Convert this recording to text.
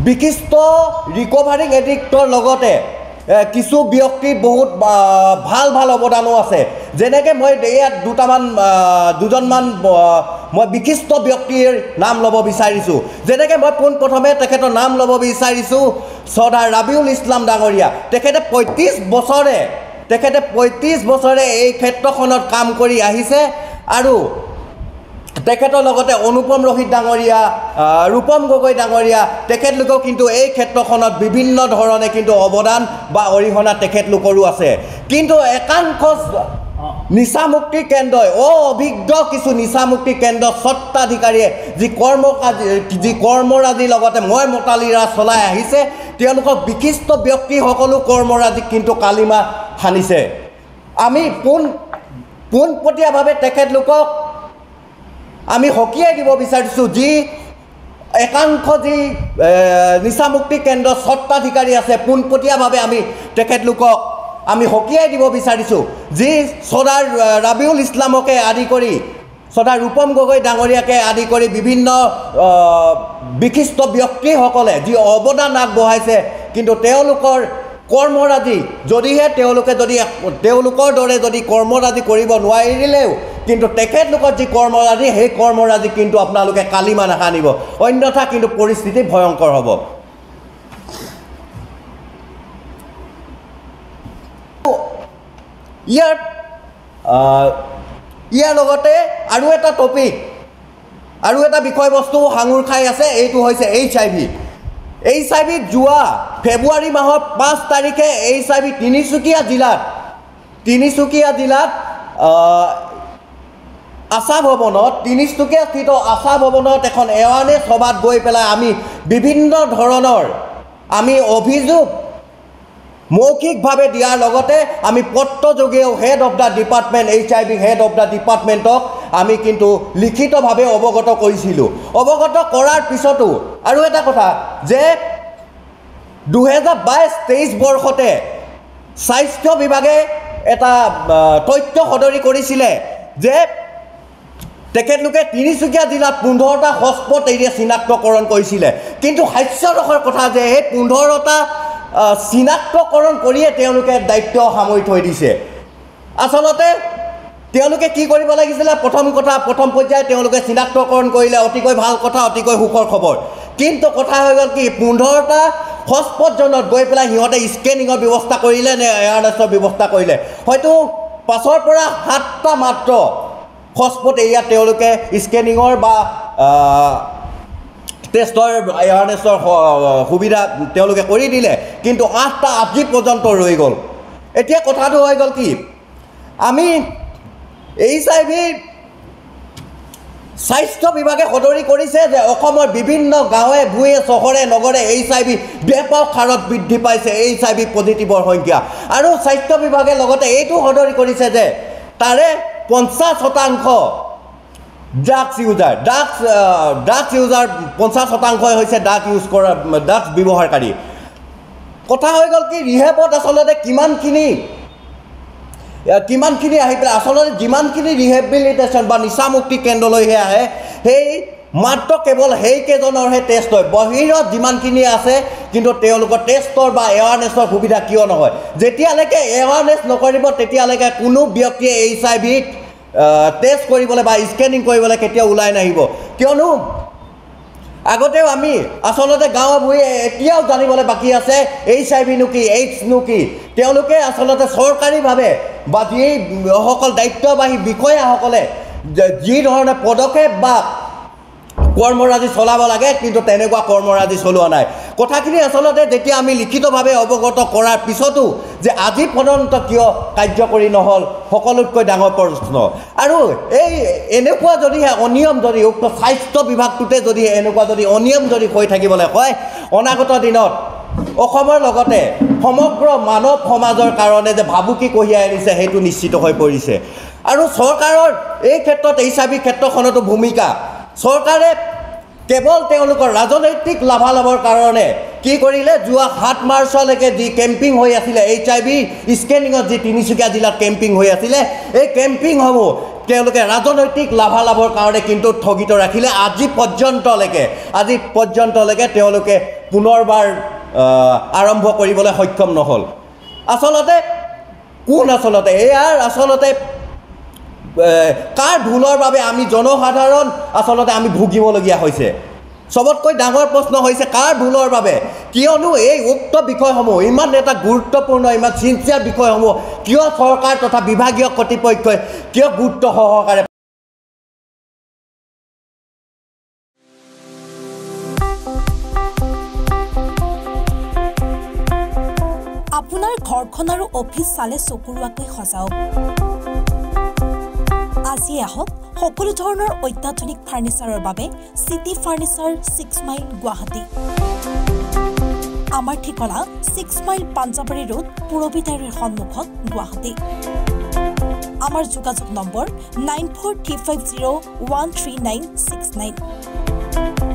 বিশিষ্ট ৰিকভাৰিং এডিক্টৰ লগতে কিছু ব্যক্তিৰ বহুত ভাল ভাল অৱদানো আছে যেনেকৈ মই ইয়াত দুজনমান মই বিশিষ্ট ব্যক্তিৰ নাম ল'ব বিচাৰিছোঁ যেনেকৈ মই পোনপ্ৰথমে তেখেতৰ নাম ল'ব বিচাৰিছোঁ চৰ্দাৰ ৰাবিউল ইছলাম ডাঙৰীয়া তেখেতে 35 বছৰে এই ক্ষেত্ৰখনত কাম কৰি আহিছে আৰু তেখেতৰ লগতে অনুপম ৰহিত ডাঙৰীয়া ৰূপম গগৈ ডাঙৰীয়া তেখেতলোকেও কিন্তু এই ক্ষেত্ৰখনত বিভিন্ন ধৰণে কিন্তু অৱদান বা অৰিহণা তেখেতলোকৰো আছে কিন্তু একাংশ নিচামুক্তি কেন্দ্ৰই অভিজ্ঞ কিছু নিচামুক্তি কেন্দ্ৰ স্বত্বাধিকাৰীয়ে যি কৰ্মৰাজিৰ লগতে মই মতালিৰা চলাই আহিছে তেওঁলোকক বিশিষ্ট ব্যক্তিসকলো কৰ্মৰাজিক কিন্তু কালিমা সানিছে আমি পোনপটীয়াভাৱে তেখেতলোকক আমি সকীয়াই দিব বিচাৰিছোঁ যি একাংশ যি নিচামুক্তি কেন্দ্ৰ স্বত্বাধিকাৰী আছে পোনপটীয়াভাৱে আমি তেখেতলোকক আমি সকীয়াই দিব বিচাৰিছোঁ যি চৰ্দাৰ ৰাবিউল ইছলামকে আদি কৰি চৰ্দাৰ ৰূপম গগৈ ডাঙৰীয়াকে আদি কৰি বিভিন্ন বিশিষ্ট ব্যক্তিসকলে যি অৱদান আগবঢ়াইছে কিন্তু তেওঁলোকৰ কৰ্মৰাজি যদিহে তেওঁলোকৰ দৰে যদি কৰ্মৰাজি কৰিব নোৱাৰিলেও কিন্তু তেখেতলোকৰ যি কৰ্মৰাজি সেই কৰ্মৰাজি কিন্তু আপোনালোকে কালিমা নাসানিব অন্যথা কিন্তু পৰিস্থিতি ভয়ংকৰ হ'ব ইয়াৰ লগতে আৰু এটা টপিক আৰু এটা বিষয়বস্তু সাঙুৰ খাই আছে এইটো হৈছে HIV যোৱা ফেব্ৰুৱাৰী মাহৰ 5 তাৰিখে HIV তিনিচুকীয়া জিলাত আশা ভৱনত তিনিচুকীয়া স্থিত আশা ভৱনত এখন এৱাৰনেছ সভাত গৈ পেলাই আমি বিভিন্ন ধৰণৰ আমি অভিযোগ মৌখিকভাৱে দিয়াৰ লগতে আমি পত্ৰযোগেও head of the department HIV head of the ডিপাৰ্টমেণ্টক আমি কিন্তু লিখিতভাৱে অৱগত কৰিছিলোঁ অৱগত কৰাৰ পিছতো আৰু এটা কথা যে 2022-23 বৰ্ষতে স্বাস্থ্য বিভাগে এটা তথ্য সদৰি কৰিছিলে যে তেখেতলোকে তিনিচুকীয়া জিলাত 15টা হটস্পট এৰিয়া চিনাক্তকৰণ কৰিছিলে কিন্তু হাস্যৰসৰ কথা যে এই 15টা চিনাক্তকৰণ কৰিয়ে তেওঁলোকে দায়িত্ব সামৰি থৈ দিছে আচলতে তেওঁলোকে কি কৰিব লাগিছিলে প্ৰথম পৰ্যায়ত তেওঁলোকে চিনাক্তকৰণ কৰিলে অতিকৈ ভাল কথা অতিকৈ সুখৰ খবৰ কিন্তু কথা হৈ গ'ল কি 15টা হটস্পট জোনত গৈ পেলাই সিহঁতে স্কেনিঙৰ ব্যৱস্থা কৰিলে নে এয়াৰনেছৰ ব্যৱস্থা কৰিলে হয়তো পাছৰ পৰা 7টা মাত্ৰ হটস্পট এৰিয়াত তেওঁলোকে স্কেনিঙৰ বা টেষ্টৰ এয়াৰনেছৰ সুবিধা তেওঁলোকে কৰি দিলে কিন্তু 8টা আজি পৰ্যন্ত ৰৈ গ'ল এতিয়া কথাটো হৈ গ'ল কি আমি HIV স্বাস্থ্য বিভাগে সদৰি কৰিছে যে অসমৰ বিভিন্ন গাঁৱে ভূঞে চহৰে নগৰে HIV ব্যাপক হাৰত বৃদ্ধি পাইছে HIV পজিটিভৰ সংখ্যা আৰু স্বাস্থ্য বিভাগে লগতে এইটো সদৰি কৰিছে যে তাৰে 50% ড্ৰাগছ ইউজাৰ 50% হৈছে ড্ৰাগছ ব্যৱহাৰকাৰী কথা হৈ গ'ল কি ৰিহেবত আচলতে কিমানখিনি আহি পেলাই আচলতে যিমানখিনি ৰিহেবিলিটেশ্যন বা নিচামুক্তি কেন্দ্ৰলৈহে আহে সেই মাত্ৰ কেৱল সেইকেইজনৰহে টেষ্ট হয় বাহিৰত যিমানখিনি আছে কিন্তু তেওঁলোকৰ টেষ্টৰ বা এৱাৰনেছৰ সুবিধা কিয় নহয় যেতিয়ালৈকে এৱাৰনেছ নকৰিব তেতিয়ালৈকে কোনো ব্যক্তিয়ে HIV টেষ্ট কৰিবলৈ বা স্কেনিং কৰিবলৈ কেতিয়াও ওলাই নাহিব কিয়নো আগতেও আমি আচলতে গাঁৱৰ ভূঞে এতিয়াও জানিবলৈ বাকী আছে HIV নো কি AIDS নো কি তেওঁলোকে আচলতে চৰকাৰীভাৱে বা যিসকল দায়িত্ববাহী বিষয়াসকলে যি ধৰণে পদক্ষেপ বা কৰ্মৰাজি চলাব লাগে কিন্তু তেনেকুৱা কৰ্মৰাজি চলোৱা নাই কথাখিনি আচলতে যেতিয়া আমি লিখিতভাৱে অৱগত কৰাৰ পিছতো যে আজি পৰ্যন্ত কিয় কাৰ্যকৰী নহ'ল সকলোতকৈ ডাঙৰ প্ৰশ্ন আৰু এনেকুৱা যদিহে অনিয়ম যদি উক্ত স্বাস্থ্য বিভাগটোতে যদি এনেকুৱা যদি অনিয়ম যদি হৈ থাকিবলৈ হয় অনাগত দিনত অসমৰ লগতে সমগ্ৰ মানৱ সমাজৰ কাৰণে যে ভাবুকি কঢ়িয়াই আনিছে সেইটো নিশ্চিত হৈ পৰিছে আৰু চৰকাৰৰ এই ক্ষেত্ৰত HIV ক্ষেত্ৰখনতো ভূমিকা চৰকাৰে কেৱল তেওঁলোকৰ ৰাজনৈতিক লাভালাভৰ কাৰণে কি কৰিলে যোৱা 7 মাৰ্চলৈকে যি কেম্পিং হৈ আছিলে HIV স্কেনিঙত যি তিনিচুকীয়া জিলাত কেম্পিং হৈ আছিলে এই কেম্পিংসমূহ তেওঁলোকে ৰাজনৈতিক লাভালাভৰ কাৰণে কিন্তু স্থগিত ৰাখিলে আজি পৰ্যন্তলৈকে তেওঁলোকে পুনৰবাৰ আৰম্ভ কৰিবলৈ সক্ষম নহ'ল আচলতে ইয়াৰ আচলতে কাৰ ভুলৰ বাবে আমি জনসাধাৰণ আচলতে আমি ভুগিবলগীয়া হৈছে সবতকৈ ডাঙৰ প্ৰশ্ন হৈছে কাৰ ভুলৰ বাবে কিয়নো এই উক্ত বিষয়সমূহ ইমান এটা গুৰুত্বপূৰ্ণ ইমান চিন্তাৰ বিষয়সমূহ কিয় চৰকাৰ তথা বিভাগীয় কৰ্তৃপক্ষই কিয় গুৰুত্ব সহকাৰে আপোনাৰ ঘৰখন আৰু অফিচ চালে চকুৰুৱাকৈ সজাওক আজি আহক সকলো ধৰণৰ অত্যাধুনিক ফাৰ্নিচাৰৰ বাবে সিটি ফাৰ্নিচাৰ 6 মাইল গুৱাহাটী আমাৰ ঠিকনা 6 মাইল পাঞ্জাবাৰী ৰোড পুৰবিতাৰীৰ সন্মুখত গুৱাহাটী আমাৰ যোগাযোগ নম্বৰ 9435013969